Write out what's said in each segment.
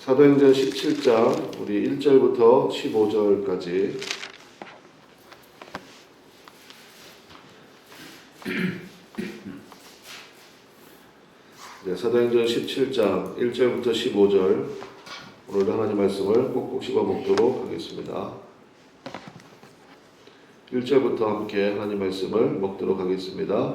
사도행전 17장 우리 1절부터 15절까지 사도행전 17장 1절부터 15절 오늘도 하나님 말씀을 꼭꼭 씹어 먹도록 하겠습니다. 1절부터 함께 하나님 말씀을 먹도록 하겠습니다.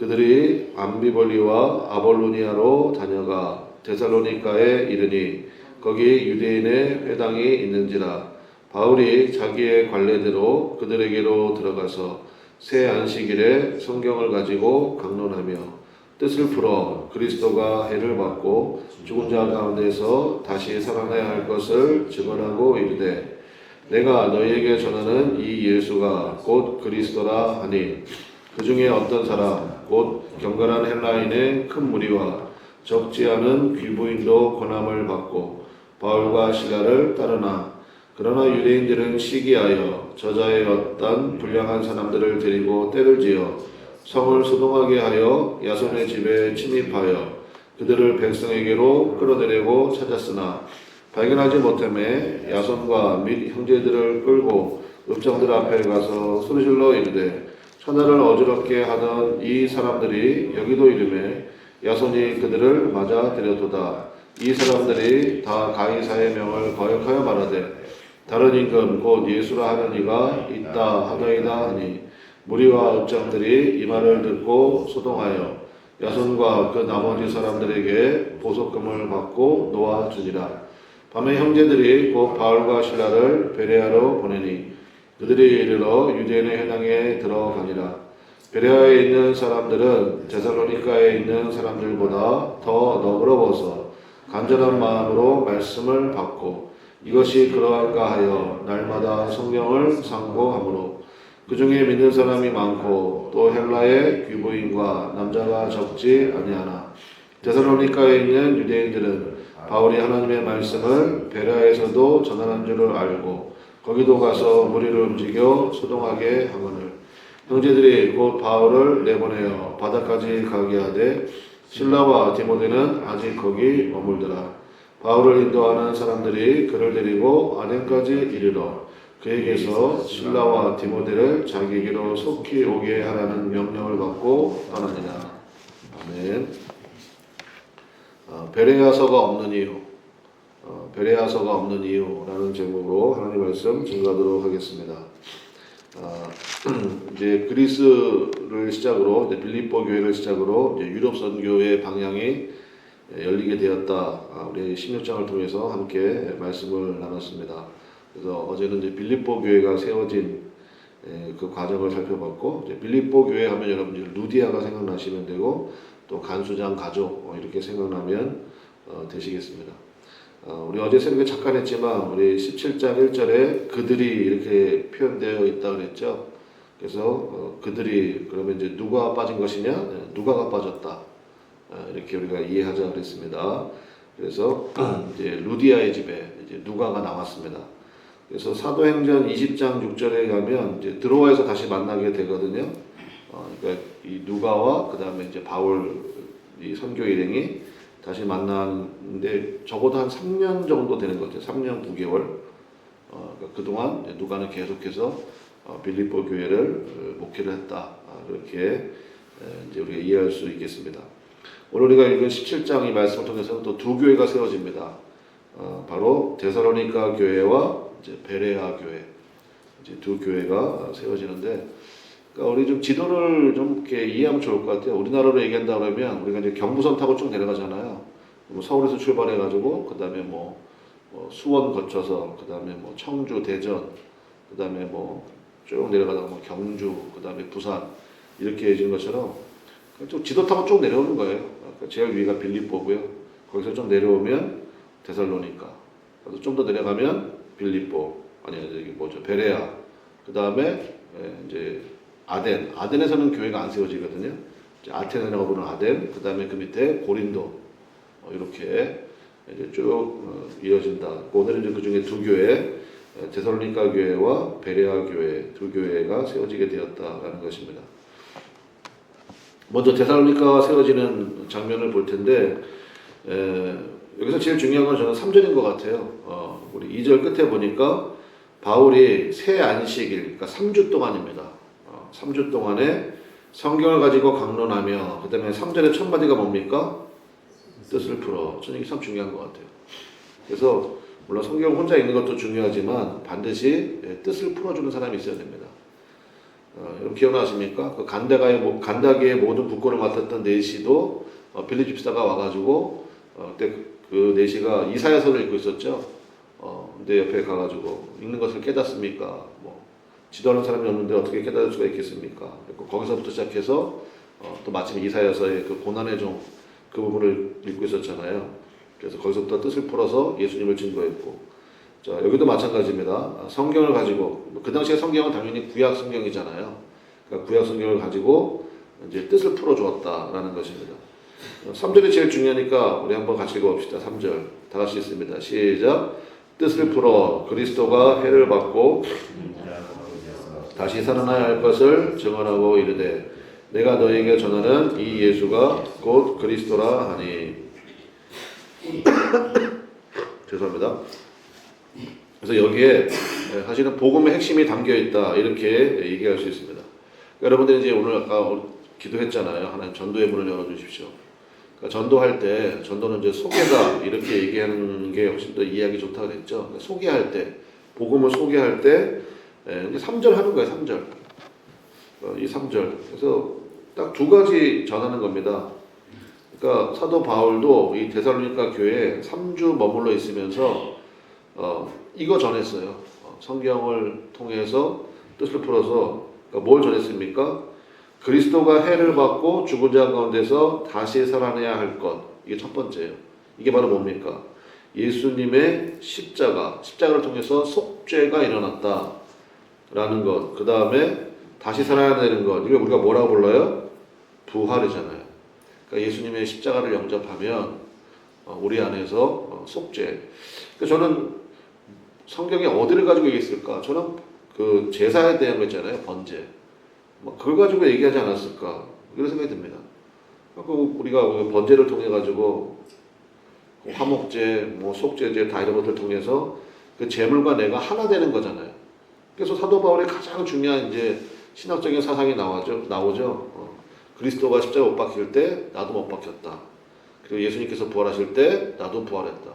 그들이 암비볼리와 아볼로니아로 다녀가 데살로니가에 이르니 거기 유대인의 회당이 있는지라. 바울이 자기의 관례대로 그들에게로 들어가서 새 안식일에 성경을 가지고 강론하며 뜻을 풀어 그리스도가 해를 받고 죽은 자 가운데서 다시 살아나야 할 것을 증언하고 이르되 내가 너희에게 전하는 이 예수가 곧 그리스도라 하니 그 중에 어떤 사람 곧 경건한 헬라인의 큰 무리와 적지 않은 귀부인도 권함을 받고 바울과 실라를 따르나 그러나 유대인들은 시기하여 저자의 어떤 불량한 사람들을 데리고 때를 지어 성을 소동하게 하여 야손의 집에 침입하여 그들을 백성에게로 끌어내려고 찾았으나 발견하지 못하매 야손과 및 형제들을 끌고 읍장들 앞에 가서 소리질러 이르되 천하를 어지럽게 하던 이 사람들이 여기도 이르매 야손이 그들을 맞아 들여도다. 이 사람들이 다 가이사의 명을 거역하여 말하되 다른 임금 곧 예수라 하는 이가 있다 하더이다 하니 무리와 읍장들이 이 말을 듣고 소동하여 야손과 그 나머지 사람들에게 보석금을 받고 놓아주니라. 밤에 형제들이 곧 바울과 실라를 베레아로 보내니 그들이 이르러 유대인의 회당에 들어가니라. 베레아에 있는 사람들은 데살로니가에 있는 사람들보다 더 너그러워서 간절한 마음으로 말씀을 받고 이것이 그러한가 하여 날마다 성경을 상고하므로 그 중에 믿는 사람이 많고 또 헬라의 귀부인과 남자가 적지 아니하나 데살로니가에 있는 유대인들은 바울이 하나님의 말씀을 베레아에서도 전하는 줄을 알고 거기도 가서 무리를 움직여 소동하게 하거늘 형제들이 곧 바울을 내보내어 바다까지 가게 하되 실라와 디모데는 아직 거기 머물더라. 바울을 인도하는 사람들이 그를 데리고 아덴까지 이르러 그에게서 실라와 디모데를 자기에게로 속히 오게 하라는 명령을 받고 떠나니라. 아멘. 베레아서가 없는 이유, 베레아서가 없는 이유라는 제목으로 하나님 말씀 증거하도록 하겠습니다. 이제 그리스를 시작으로 빌립보 교회를 시작으로 이제 유럽 선교의 방향이 열리게 되었다. 우리 16장을 통해서 함께 말씀을 나눴습니다. 그래서 어제는 이제 빌립보 교회가 세워진 그 과정을 살펴봤고 이제 빌립보 교회 하면 여러분들 루디아가 생각나시면 되고 또 간수장 가족 이렇게 생각나면 되시겠습니다. 우리 어제 새벽에 잠깐 했지만 우리 17장 1절에 그들이 이렇게 표현되어 있다 그랬죠. 그래서 그들이 그러면 이제 누가 빠진 것이냐? 누가가 빠졌다. 이렇게 우리가 이해하자 그랬습니다. 그래서 이제 루디아의 집에 이제 누가가 나왔습니다. 그래서 사도행전 20장 6절에 가면 이제 드로아에서 다시 만나게 되거든요. 그러니까 이 누가와 그 다음에 이제 바울 이 선교 일행이 다시 만났는데 적어도 한 3년 정도 되는 것 같아요. 3년 9개월. 그러니까 그동안 누가는 계속해서 빌립보 교회를 목회를 했다. 그렇게 이제 우리가 이해할 수 있겠습니다. 오늘 우리가 읽은 17장 이 말씀을 통해서는 또 두 교회가 세워집니다. 바로 데살로니가 교회와 이제 베레아 교회. 이제 두 교회가 세워지는데 그러니까 우리 좀 지도를 좀 이렇게 이해하면 좋을 것 같아요. 우리나라로 얘기한다 그러면 우리가 이제 경부선 타고 쭉 내려가잖아요. 뭐 서울에서 출발해가지고 그 다음에 뭐 수원 거쳐서 그 다음에 뭐 청주, 대전, 그 다음에 뭐 쭉 내려가다가 뭐 경주, 그 다음에 부산 이렇게 해지는 것처럼 좀 지도 타고 쭉 내려오는 거예요. 그러니까 제일 위가 빌립보고요. 거기서 좀 내려오면 데살로니가, 그래서 좀 더 내려가면 빌립보, 아니 여기 뭐죠 베레아, 그 다음에 이제 아덴에서는 교회가 안 세워지거든요. 아테네라고 부르는 아덴, 그 다음에 그 밑에 고린도, 이렇게 이제 쭉 이어진다. 오늘은 이제 그 중에 두 교회, 데살로니가 교회와 베레아 교회 두 교회가 세워지게 되었다라는 것입니다. 먼저 데살로니가가 세워지는 장면을 볼 텐데 여기서 제일 중요한 건 저는 3절인 것 같아요. 우리 2절 끝에 보니까 바울이 새 안식일, 그러니까 3주 동안입니다. 3주 동안에 성경을 가지고 강론하며, 그 다음에 3절의 첫 마디가 뭡니까? 뜻을 풀어. 저는 이게 참 중요한 것 같아요. 그래서 물론 성경 혼자 읽는 것도 중요하지만 반드시 뜻을 풀어주는 사람이 있어야 됩니다. 여러분 기억나십니까? 그 간다게의 모든 국권을 맡았던 네시도 빌립 집사가 와가지고 그때 그 네시가 이사야서를 읽고 있었죠. 근데 옆에 가가지고 읽는 것을 깨닫습니까? 뭐 지도하는 사람이 없는데 어떻게 깨달을 수가 있겠습니까? 거기서부터 시작해서 또 마침 이사야서의 그 고난의 종 그 부분을 읽고 있었잖아요. 그래서 거기서부터 뜻을 풀어서 예수님을 증거했고, 자 여기도 마찬가지입니다. 성경을 가지고 그 당시에 성경은 당연히 구약 성경이잖아요. 그러니까 구약 성경을 가지고 이제 뜻을 풀어 주었다라는 것입니다. 3절이 제일 중요하니까 우리 한번 같이 읽어봅시다. 3절 다 같이 읽습니다. 시작. 뜻을 풀어 그리스도가 해를 받고 다시 살아나야 할 것을 증언하고 이르되 내가 너에게 전하는 이 예수가 곧 그리스도라 하니. 죄송합니다. 그래서 여기에 사실은 복음의 핵심이 담겨 있다 이렇게 얘기할 수 있습니다. 여러분들이 이제 오늘 아까 기도했잖아요. 하나님 전도의 문을 열어주십시오. 그러니까 전도할 때 전도는 이제 소개다 이렇게 얘기하는 게 훨씬 더 이해하기 좋다고 그랬죠. 그러니까 소개할 때 복음을 소개할 때 3절 하는 거예요. 3절. 이 3절. 그래서 딱 두 가지 전하는 겁니다. 그러니까 사도 바울도 이 데살로니가 교회에 3주 머물러 있으면서 이거 전했어요. 성경을 통해서 뜻을 풀어서 그러니까 뭘 전했습니까? 그리스도가 해를 받고 죽은 자 가운데서 다시 살아내야 할 것. 이게 첫 번째예요. 이게 바로 뭡니까? 예수님의 십자가를 통해서 속죄가 일어났다라는 것. 그 다음에 다시 살아내는 것. 이걸 우리가 뭐라고 불러요? 부활이잖아요. 그러니까 예수님의 십자가를 영접하면 우리 안에서 속죄. 그러니까 저는 성경에 어디를 가지고 얘기했을까? 저는 그 제사에 대한 거 있잖아요. 번제. 그걸 가지고 얘기하지 않았을까? 이런 생각이 듭니다. 우리가 번제를 통해 가지고 화목제, 속죄제 다 이런 것들 통해서 그 제물과 내가 하나 되는 거잖아요. 그래서 사도 바울의 가장 중요한 이제 신학적인 사상이 나오죠. 그리스도가 십자가 못 박힐 때 나도 못 박혔다. 그리고 예수님께서 부활하실 때 나도 부활했다.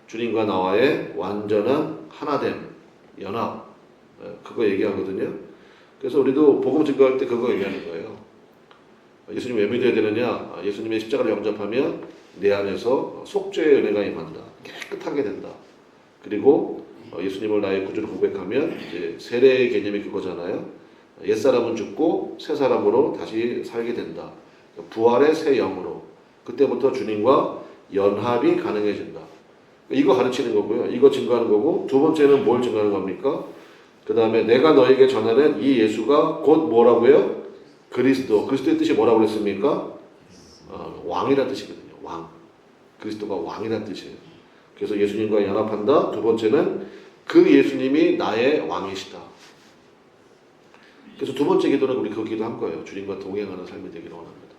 주님과 나와의 완전한 하나됨, 연합, 그거 얘기하거든요. 그래서 우리도 복음 증거할 때 그거 얘기하는 거예요. 예수님 왜 믿어야 되느냐? 예수님의 십자가를 영접하면 내 안에서 속죄의 은혜가 임한다. 깨끗하게 된다. 그리고 예수님을 나의 구주로 고백하면 이제 세례의 개념이 그거잖아요. 옛사람은 죽고 새 사람으로 다시 살게 된다. 부활의 새 영으로. 그때부터 주님과 연합이 가능해진다. 이거 가르치는 거고요. 이거 증거하는 거고, 두 번째는 뭘 증거하는 겁니까? 그 다음에 내가 너에게 전하는 이 예수가 곧 뭐라고요? 그리스도의 뜻이 뭐라고 그랬습니까? 왕이라는 뜻이거든요. 왕. 그리스도가 왕이라는 뜻이에요. 그래서 예수님과 연합한다. 두 번째는 그 예수님이 나의 왕이시다. 그래서 두 번째 기도는 우리 그 기도한 거예요. 주님과 동행하는 삶이 되기를 원합니다.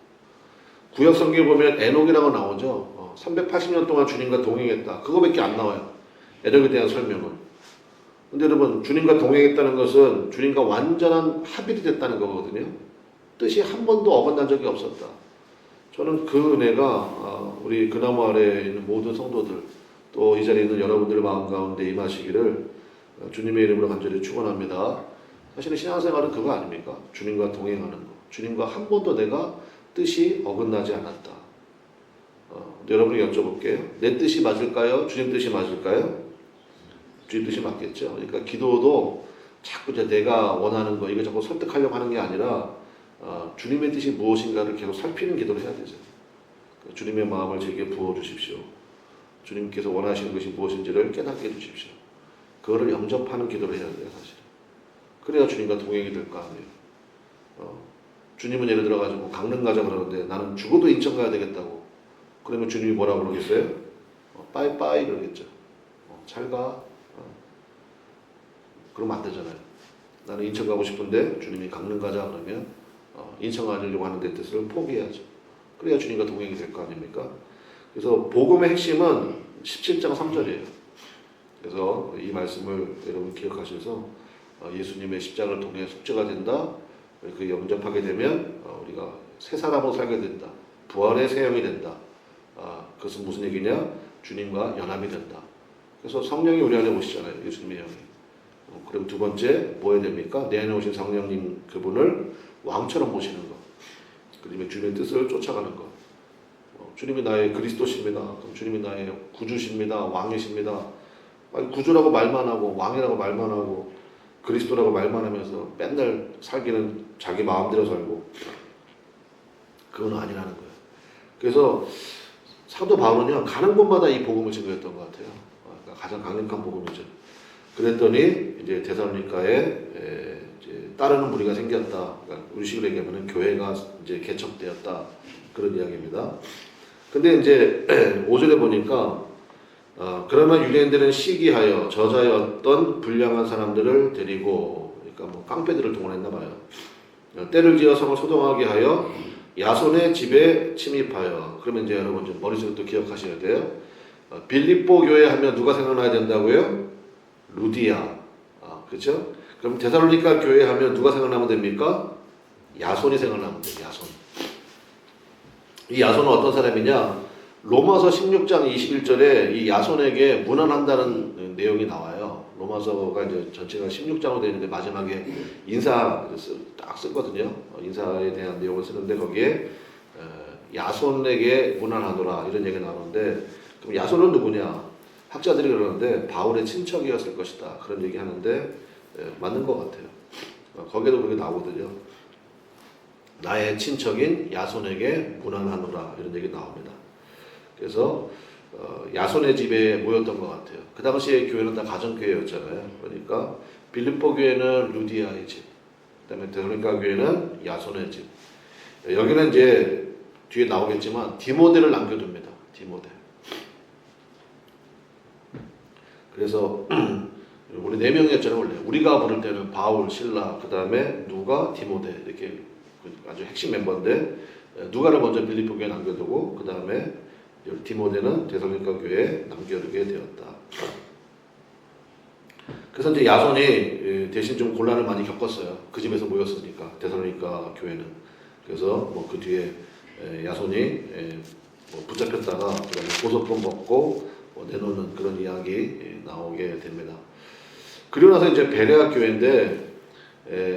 구약 성경에 보면 에녹이라고 나오죠. 380년 동안 주님과 동행했다. 그거밖에 안 나와요. 에녹에 대한 설명은. 근데 여러분, 주님과 동행했다는 것은 주님과 완전한 합일이 됐다는 거거든요. 뜻이 한 번도 어긋난 적이 없었다. 저는 그 은혜가 우리 그나무 아래에 있는 모든 성도들, 또 이 자리에 있는 여러분들 마음 가운데 임하시기를 주님의 이름으로 간절히 축원합니다. 사실은 신앙생활은 그거 아닙니까? 주님과 동행하는 거. 주님과 한 번도 내가 뜻이 어긋나지 않았다. 여러분이 여쭤볼게요. 내 뜻이 맞을까요? 주님 뜻이 맞을까요? 주님 뜻이 맞겠죠. 그러니까 기도도 자꾸 이제 내가 원하는 거, 이거 자꾸 설득하려고 하는 게 아니라 주님의 뜻이 무엇인가를 계속 살피는 기도를 해야 되죠. 주님의 마음을 제게 부어주십시오. 주님께서 원하시는 것이 무엇인지를 깨닫게 해주십시오. 그거를 영접하는 기도를 해야 돼요, 사실. 그래야 주님과 동행이 될 거 아니에요. 주님은 예를 들어가지고 강릉 가자 그러는데 나는 죽어도 인천 가야 되겠다고. 그러면 주님이 뭐라고 그러겠어요? 빠이빠이 그러겠죠. 잘 가. 그러면 안 되잖아요. 나는 인천 가고 싶은데 주님이 강릉 가자 그러면 인천 가려고 하는 데 뜻을 포기해야죠. 그래야 주님과 동행이 될 거 아닙니까? 그래서 복음의 핵심은 17장 3절이에요. 그래서 이 말씀을 여러분 기억하셔서 예수님의 십자가를 통해 속죄가 된다. 그 영접하게 되면 우리가 새 사람으로 살게 된다. 부활의 새 영이 된다. 그것은 무슨 얘기냐? 주님과 연합이 된다. 그래서 성령이 우리 안에 오시잖아요. 예수님의 영이. 그럼 두 번째 뭐 해야 됩니까? 내 안에 오신 성령님 그분을 왕처럼 모시는 것. 그다음에 주님의 뜻을 쫓아가는 것. 주님이 나의 그리스도십니다. 그럼 주님이 나의 구주십니다. 왕이십니다. 구주라고 말만 하고 왕이라고 말만 하고 그리스도라고 말만 하면서 맨날 살기는 자기 마음대로 살고 그건 아니라는 거예요. 그래서 사도 바울은요 가는 곳마다 이 복음을 증거했던 것 같아요. 그러니까 가장 강력한 복음이죠. 그랬더니 이제 데살로니가에 이제 따르는 무리가 생겼다. 그러니까 우리식으로 얘기하면 교회가 이제 개척되었다 그런 이야기입니다. 근데 이제 5절에 보니까 그러나 유대인들은 시기하여 저자의 어떤 불량한 사람들을 데리고 그러니까 뭐 깡패들을 동원했나 봐요. 때를 지어 성을 소동하게 하여 야손의 집에 침입하여 그러면 이제 여러분 좀 머릿속에 또 기억하셔야 돼요. 빌립보 교회 하면 누가 생각나야 된다고요? 루디아. 그렇죠? 그럼 데살로니가 교회 하면 누가 생각나면 됩니까? 야손이 생각나면 돼요. 야손. 이 야손은 어떤 사람이냐? 로마서 16장 21절에 이 야손에게 문안한다는 내용이 나와요. 로마서가 이제 전체가 16장으로 되어 있는데 마지막에 인사 딱 쓰거든요. 인사에 대한 내용을 쓰는데 거기에 야손에게 문안하노라 이런 얘기가 나오는데 그럼 야손은 누구냐? 학자들이 그러는데 바울의 친척이었을 것이다. 그런 얘기 하는데 맞는 것 같아요. 거기에도 그렇게 나오거든요. 나의 친척인 야손에게 문안하노라 이런 얘기 나옵니다. 그래서 야손의 집에 모였던 것 같아요. 그 당시에 교회는 다 가정교회였잖아요. 그러니까 빌립보 교회는 루디아의 집, 그다음에 데살로니가 교회는 야손의 집. 여기는 이제 뒤에 나오겠지만 디모데를 남겨둡니다. 디모데. 그래서 우리 4명이었잖아요. 원래 우리가 부를 때는 바울, 실라, 그다음에 누가, 디모데 이렇게 아주 핵심 멤버인데 누가를 먼저 빌립보 교회에 남겨두고 그다음에 디모데는 데살로니가 교회에 남겨두게 되었다. 그래서 이제 야손이 대신 좀 곤란을 많이 겪었어요. 그 집에서 모였으니까 데살로니가 교회는. 그래서 뭐 그 뒤에 야손이 뭐 붙잡혔다가 그다음에 고소권 먹고 뭐 내놓는 그런 이야기 나오게 됩니다. 그리고 나서 이제 베레아 교회인데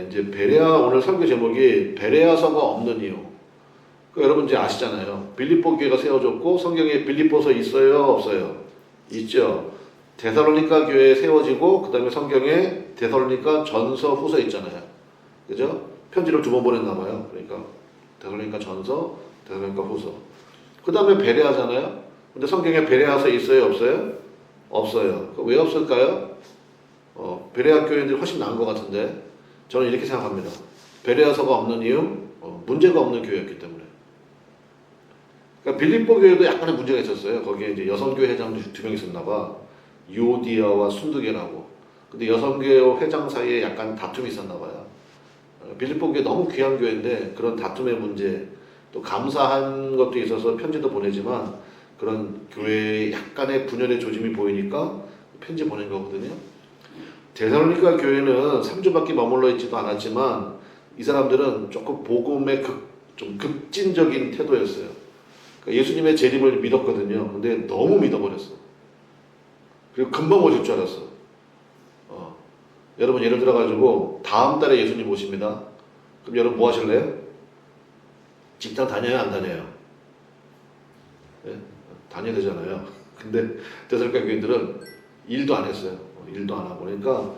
이제 베레아 오늘 설교 제목이 베레아서가 없는 이유. 여러분 이제 아시잖아요. 빌립보 교회가 세워졌고 성경에 빌립보서 있어요, 없어요? 있죠. 데살로니가 교회에 세워지고 그다음에 성경에 데살로니가 전서, 후서 있잖아요. 그죠? 편지를 2번 보냈나 봐요. 그러니까 데살로니가 전서, 데살로니가 후서. 그다음에 베레아잖아요. 근데 성경에 베레아서 있어요, 없어요? 없어요. 왜 없을까요? 베레아 교회들이 훨씬 나은 것 같은데 저는 이렇게 생각합니다. 베레아서가 없는 이유, 문제가 없는 교회였기 때문에. 그러니까 빌립보 교회도 약간의 문제가 있었어요. 거기에 이제 여성교회 회장도 2명 있었나 봐. 유오디아와 순두계라고. 근데 여성교회 회장 사이에 약간 다툼이 있었나 봐요. 빌립보 교회 너무 귀한 교회인데 그런 다툼의 문제, 또 감사한 것도 있어서 편지도 보내지만 그런 교회에 약간의 분열의 조짐이 보이니까 편지 보낸 거거든요. 데살로니가 교회는 3주밖에 머물러 있지도 않았지만 이 사람들은 조금 복음의 좀 급진적인 태도였어요. 그러니까 예수님의 재림을 믿었거든요. 근데 너무 믿어버렸어. 그리고 금방 오실 줄 알았어. 여러분 예를 들어가지고 다음 달에 예수님 오십니다. 그럼 여러분 뭐 하실래요? 직장 다녀요, 안 다녀요? 네? 다녀야 되잖아요. 근데 데살로니가 교인들은 일도 안 했어요. 일도 안 하고. 그러니까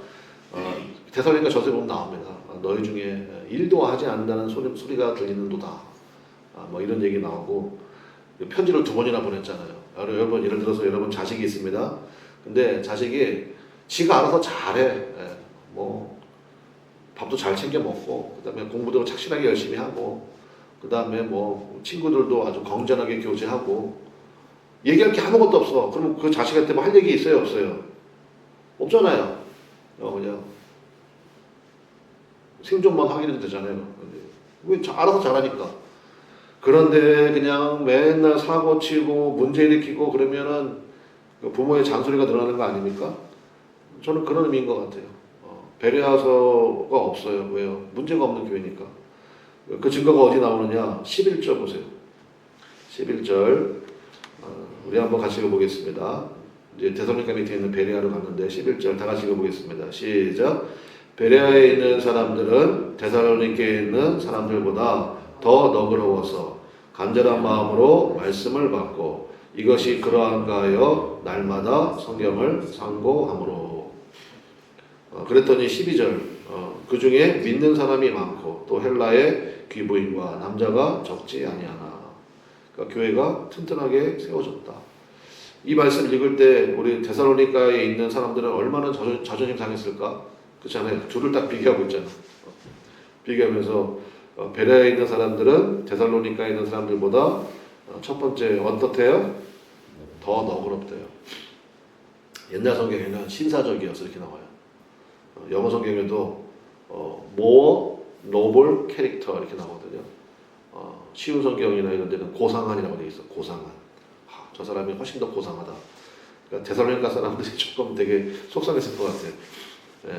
데살로니가 저서에 보면 나옵니다. 너희 중에 일도 하지 않는다는 소리가 들리는도다. 뭐 이런 얘기 나오고 편지를 2번이나 보냈잖아요. 여러분 예를 들어서 여러분 자식이 있습니다. 근데 자식이 지가 알아서 잘해. 뭐 밥도 잘 챙겨 먹고 그다음에 공부도 착실하게 열심히 하고 그다음에 뭐 친구들도 아주 건전하게 교제하고 얘기할 게 아무것도 없어. 그럼 그 자식한테 뭐 할 얘기 있어요, 없어요? 없잖아요. 그냥 생존만 하기도 되잖아요. 왜 알아서 잘하니까. 그런데 그냥 맨날 사고 치고 문제 일으키고 그러면은 그 부모의 잔소리가 늘어나는 거 아닙니까? 저는 그런 의미인 것 같아요. 배려서가 없어요. 왜요? 문제가 없는 교회니까. 그 증거가 어디 나오느냐? 11절 보세요. 11절 우리 한번 같이 읽어보겠습니다. 이제 데살로니가 밑에 있는 베레아로 갔는데 11절 다 같이 읽어보겠습니다. 시작. 베레아에 있는 사람들은 데살로니가에 있는 사람들보다 더 너그러워서 간절한 마음으로 말씀을 받고 이것이 그러한가 하여 날마다 성경을 상고하므로. 그랬더니 12절 그 중에 믿는 사람이 많고 또 헬라의 귀부인과 남자가 적지 아니하나. 그러니까 교회가 튼튼하게 세워졌다. 이 말씀을 읽을 때 우리 데살로니가에 있는 사람들은 얼마나 자존심 상했을까? 그렇잖아요. 둘을 딱 비교하고 있잖아. 비교하면서 베레아에 있는 사람들은 데살로니가에 있는 사람들보다 첫 번째 어떻대요? 더 너그럽대요. 옛날 성경에는 신사적이어서 이렇게 나와요. 영어 성경에도 more noble character 이렇게 나오거든요. 쉬운 성경이나 이런 데는 고상한이라고 되어 있어. 고상한. 저 사람이 훨씬 더 고상하다. 그러니까 데살로니가 사람들이 조금 되게 속상했을 것 같아요. 예.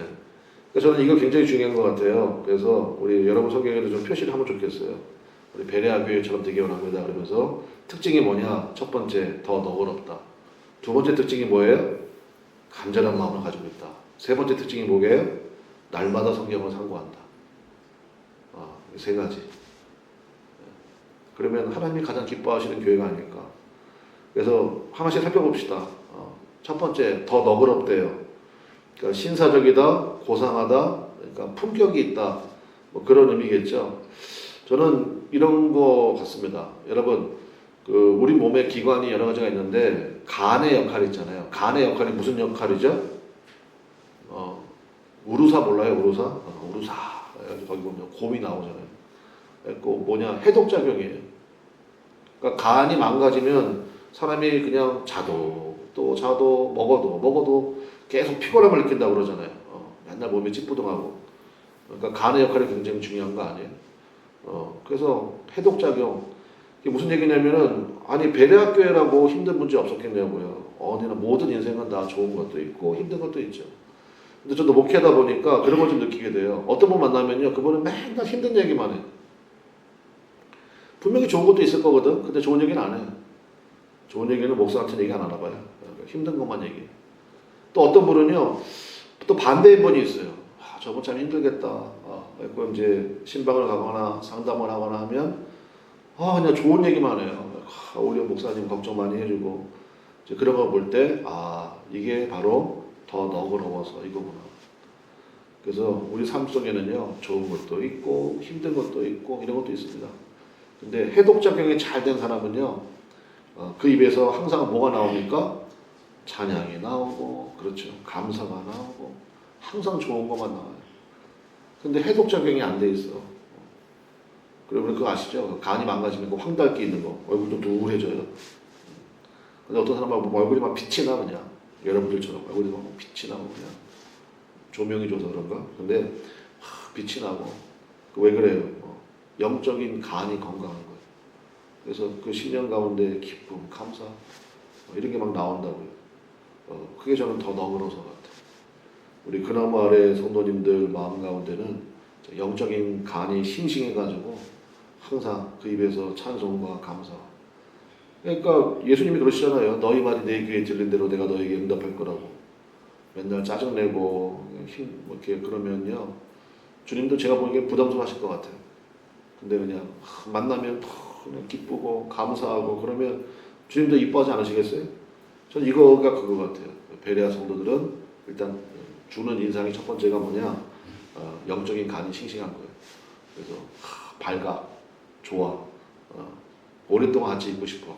그러니까 저는 이거 굉장히 중요한 것 같아요. 그래서 우리 여러분 성경에도 좀 표시를 하면 좋겠어요. 우리 베레아 교회처럼 되기 원합니다. 그러면서 특징이 뭐냐? 첫 번째, 더 너그럽다. 두 번째 특징이 뭐예요? 간절한 마음을 가지고 있다. 세 번째 특징이 뭐예요? 날마다 성경을 상고한다. 세 가지. 그러면 하나님이 가장 기뻐하시는 교회가 아닐까. 그래서 하나씩 살펴봅시다. 첫 번째, 더 너그럽대요. 그러니까 신사적이다, 고상하다, 그러니까 품격이 있다. 뭐 그런 의미겠죠. 저는 이런 거 같습니다. 여러분, 우리 몸의 기관이 여러 가지가 있는데 간의 역할이 있잖아요. 간의 역할이 무슨 역할이죠? 우루사 몰라요? 우루사? 우루사. 거기 보면 곰이 나오잖아요. 그 뭐냐? 해독작용이에요. 그러니까 간이 망가지면 사람이 그냥 자도 먹어도 계속 피곤함을 느낀다고 그러잖아요. 맨날 몸이 찌뿌둥하고. 그러니까 간의 역할이 굉장히 중요한 거 아니에요? 그래서 해독작용. 이게 무슨 얘기냐면은, 아니, 베레아 교회라고 힘든 문제 없었겠냐고요. 어디나 모든 인생은 다 좋은 것도 있고 힘든 것도 있죠. 근데 저도 목회하다 보니까 그런 걸 좀 느끼게 돼요. 어떤 분 만나면요, 그분은 맨날 힘든 얘기만 해요. 분명히 좋은 것도 있을 거거든. 근데 좋은 얘기는 안 해요. 좋은 얘기는 목사한테 얘기 안 하나 봐요. 힘든 것만 얘기해요. 또 어떤 분은요, 또 반대인 분이 있어요. 저분 참 힘들겠다. 그리고 이제 신방을 가거나 상담을 하거나 하면, 그냥 좋은 얘기만 해요. 우리 목사님 걱정 많이 해주고, 이제 그런 걸 볼 때, 이게 바로 더 너그러워서 이거구나. 그래서 우리 삶 속에는요, 좋은 것도 있고, 힘든 것도 있고, 이런 것도 있습니다. 근데 해독작용이 잘 된 사람은요, 그 입에서 항상 뭐가 나옵니까? 찬양이 나오고, 그렇죠. 감사가 나오고, 항상 좋은 것만 나와요. 근데 해독작용이 안 돼 있어. 그리고 그거 아시죠? 간이 망가지면 그 황달기 있는 거, 얼굴도 누울해져요. 근데 어떤 사람은 얼굴이 막 빛이 나, 그냥. 여러분들처럼 얼굴이 막 빛이 나고, 그냥. 조명이 줘서 그런가? 근데, 빛이 나고. 왜 그래요? 영적인 간이 건강한 거예요. 그래서 그 신령 가운데 기쁨, 감사, 이런 게 막 나온다고요. 그게 저는 더 너그러워서 같아요. 우리 그나마 아래 성도님들 마음 가운데는 영적인 간이 싱싱해가지고 항상 그 입에서 찬송과 감사. 그러니까 예수님이 그러시잖아요. 너희 말이 내 귀에 들린 대로 내가 너에게 응답할 거라고. 맨날 짜증내고 이렇게 그러면요, 주님도 제가 보기엔 부담스러워하실 것 같아요. 근데 그냥 만나면 그냥 기쁘고 감사하고 그러면 주님도 이뻐하지 않으시겠어요? 저는 이거가 그거 같아요. 베레아 성도들은 일단 주는 인상이 첫 번째가 뭐냐? 영적인 간이 싱싱한 거예요. 그래서 밝아, 좋아, 오랫동안 같이 있고 싶어.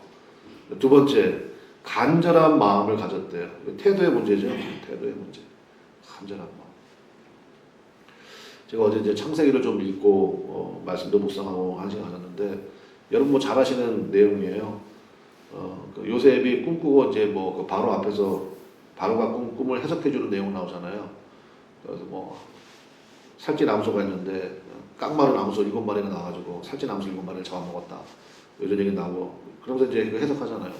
두 번째, 간절한 마음을 가졌대요. 태도의 문제죠. 태도의 문제. 간절한 마음. 제가 어제 이제 창세기를 좀 읽고 말씀도 묵상하고 한 시간 가졌는데, 여러분 뭐 잘 아시는 내용이에요. 그 요셉이 꿈꾸고 이제 뭐 그 바로 앞에서 바로가 꿈을 해석해주는 내용 나오잖아요. 그래서 뭐 살찐 암소가 있는데 깡마른 암소 7마리가 나와가지고 살찐 암소 7마리를 잡아먹었다. 이런 얘기 나오고 그러면서 이제 그 해석하잖아요.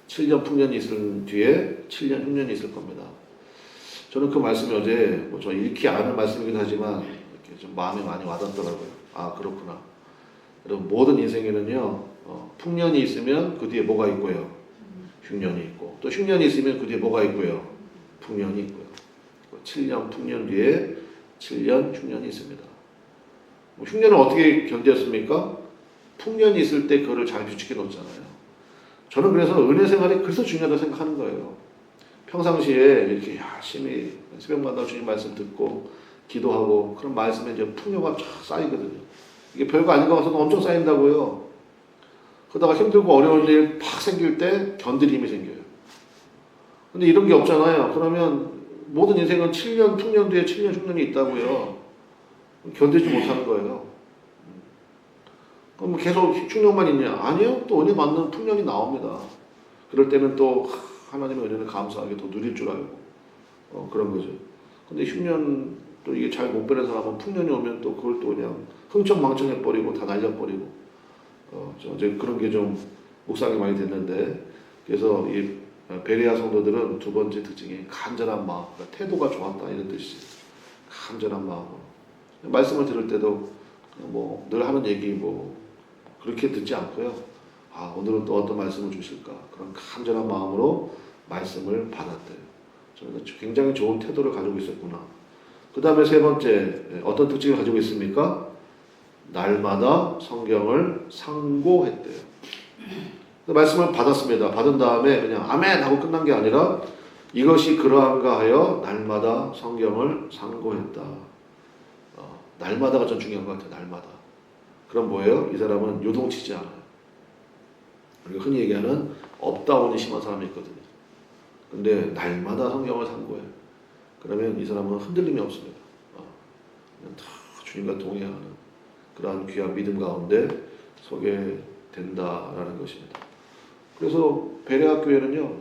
7년 풍년이 있을 뒤에 7년 흉년이 있을 겁니다. 저는 그 말씀이 어제 저 읽기 아는 말씀이긴 하지만 이렇게 좀 마음에 많이 와닿더라고요. 아 그렇구나. 여러분 모든 인생에는요 풍년이 있으면 그 뒤에 뭐가 있고요? 흉년이 있고 또 흉년이 있으면 그 뒤에 뭐가 있고요? 풍년이 있고요. 7년 풍년 뒤에 7년 흉년이 있습니다. 흉년을 어떻게 견뎠습니까? 풍년이 있을 때 그거를 잘 규칙해 놓잖아요. 저는 그래서 은혜 생활이 그래서 중요하다고 생각하는 거예요. 평상시에 이렇게 열심히 새벽마다 주님 말씀 듣고 기도하고 그런 말씀에 이제 풍요가 쫙 쌓이거든요. 이게 별거 아닌 것 같아도 엄청 쌓인다고요. 그러다가 힘들고 어려운 일 팍 생길 때 견딜 힘이 생겨요. 근데 이런 게 없잖아요. 그러면 모든 인생은 7년 풍년 뒤에 7년 흉년이 있다고요. 견디지 못하는 거예요. 그럼 계속 흉년만 있냐? 아니요. 또 은혜 받는 풍년이 나옵니다. 그럴 때는 또 하나님의 은혜를 감사하게 더 누릴 줄 알고 그런 거죠. 근데 흉년 또 이게 잘 못 배는 사람은 풍년이 오면 또 그걸 또 그냥 흥청망청해 버리고 다 날려버리고 이제 그런 게 좀 묵상이 많이 됐는데 그래서 이 베레아 성도들은 두 번째 특징이 간절한 마음, 그러니까 태도가 좋았다 이런 뜻이 간절한 마음으로 말씀을 들을 때도 뭐 늘 하는 얘기 뭐 그렇게 듣지 않고요. 아 오늘은 또 어떤 말씀을 주실까 그런 간절한 마음으로 말씀을 받았대요. 저는 굉장히 좋은 태도를 가지고 있었구나. 그 다음에 세 번째 어떤 특징을 가지고 있습니까? 날마다 성경을 상고했대요. 말씀을 받았습니다. 받은 다음에 그냥 아멘 하고 끝난 게 아니라 이것이 그러한가 하여 날마다 성경을 상고했다. 날마다가 좀 중요한 것 같아요. 날마다. 그럼 뭐예요? 이 사람은 요동치지 않아요. 우리가 흔히 얘기하는 업다운이 심한 사람이 있거든요. 근데 날마다 성경을 상고해요. 그러면 이 사람은 흔들림이 없습니다. 그냥 다 주님과 동행하는 그러한 귀한 믿음 가운데 서게 된다라는 것입니다. 그래서 베레아 교회는요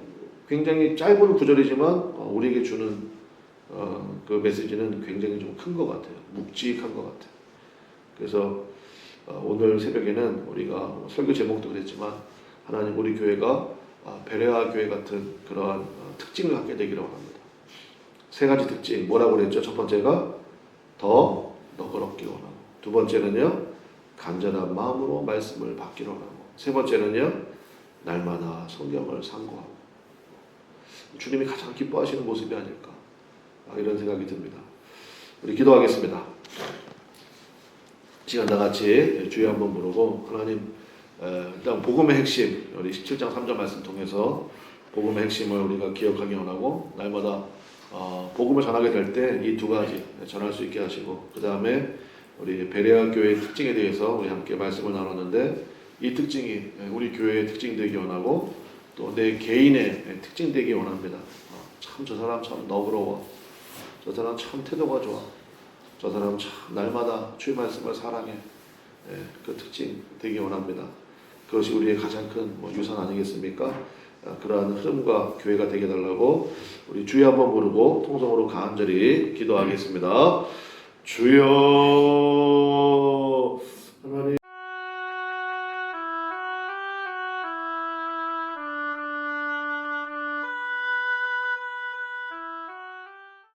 굉장히 짧은 구절이지만 우리에게 주는 그 메시지는 굉장히 좀 큰 것 같아요. 묵직한 것 같아요. 그래서 오늘 새벽에는 우리가 설교 제목도 그랬지만 하나님 우리 교회가 베레아 교회 같은 그러한 특징을 갖게 되기를 원합니다. 세 가지 특징 뭐라고 그랬죠? 첫 번째가 더 너그럽기를 원하고 두 번째는요 간절한 마음으로 말씀을 받기를 원하고 세 번째는요 날마다 성경을 상고하고 주님이 가장 기뻐하시는 모습이 아닐까 이런 생각이 듭니다. 우리 기도하겠습니다. 시간 다 같이 주여 한번 부르고 하나님 일단 복음의 핵심 우리 17장 3절 말씀 통해서 복음의 핵심을 우리가 기억하기 원하고 날마다 복음을 전하게 될 때 이 두 가지 전할 수 있게 하시고 그 다음에 우리 베레아 교회의 특징에 대해서 우리 함께 말씀을 나눴는데 이 특징이 우리 교회의 특징 되기 원하고 또 내 개인의 특징 되기 원합니다. 참 저 사람 참 너그러워. 저 사람 참 태도가 좋아. 저 사람 참 날마다 주의 말씀을 사랑해. 그 특징 되기 원합니다. 그것이 우리의 가장 큰 유산 아니겠습니까? 그러한 흐름과 교회가 되게 달라고 우리 주여 한번 부르고 통성으로 간절히 기도하겠습니다. 주여